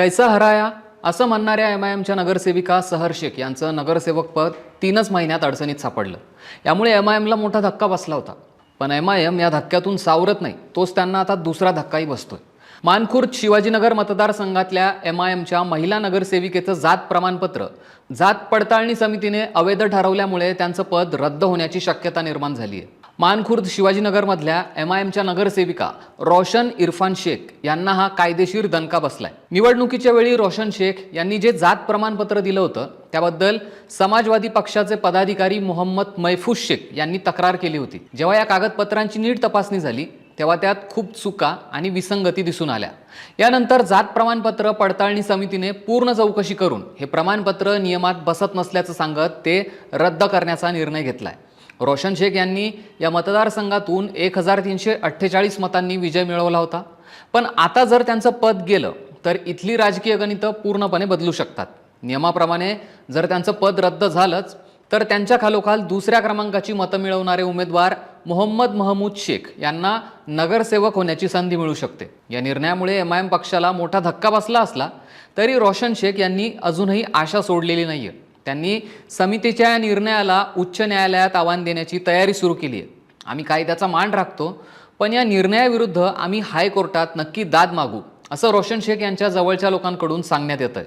कैसा हराया असं म्हणणाऱ्या एमआयएमच्या नगरसेविका सहर शेख यांचं नगरसेवक पद 3च महिन्यात अडचणीत सापडलं। यामुळे एमआयएमला मोठा धक्का बसला होता। पण एमआयएम या धक्क्यातून सावरत नाही, तोच त्यांना आता दुसरा धक्काही बसतोय। मानखुर्द शिवाजीनगर मतदारसंघातल्या एमआयएमच्या महिला नगरसेविकेचं जात प्रमाणपत्र जात पडताळणी समितीने अवैध ठरवल्यामुळे त्यांचं पद रद्द होण्याची शक्यता निर्माण झाली आहे। मानखुर्द शिवाजीनगरमधल्या एमआयएमच्या नगरसेविका रोशन इरफान शेख यांना हा कायदेशीर दणका बसलाय। निवडणुकीच्या वेळी रोशन शेख यांनी जे जात प्रमाणपत्र दिलं होतं त्याबद्दल समाजवादी पक्षाचे पदाधिकारी मोहम्मद महफूज शेख यांनी तक्रार केली होती। जेव्हा या कागदपत्रांची नीट तपासणी झाली तेव्हा त्यात खूप चुका आणि विसंगती दिसून आल्या। यानंतर जात प्रमाणपत्र पडताळणी समितीने पूर्ण चौकशी करून हे प्रमाणपत्र नियमात बसत नसल्याचं सांगत ते रद्द करण्याचा निर्णय घेतलाय। रोशन शेख यांनी या मतदारसंघातून 1348 मतांनी विजय मिळवला होता। पण आता जर त्यांचं पद गेलं तर इथली राजकीय गणितं पूर्णपणे बदलू शकतात। नियमाप्रमाणे जर त्यांचं पद रद्द झालंच तर त्यांच्या खालोखाल दुसऱ्या क्रमांकाची मतं मिळवणारे उमेदवार मोहम्मद महमूद शेख यांना नगरसेवक होण्याची संधी मिळू शकते। या निर्णयामुळे एमआयएम पक्षाला मोठा धक्का बसला असला तरी रोशन शेख यांनी अजूनही आशा सोडलेली नाहीये। त्यांनी समितीच्या या निर्णयाला उच्च न्यायालयात आव्हान देण्याची तयारी सुरू केली आहे। आम्ही कायद्याचा मान राखतो, पण या निर्णयाविरुद्ध आम्ही हायकोर्टात नक्की दाद मागू, असं रोशन शेख यांच्या जवळच्या लोकांकडून सांगण्यात येतंय।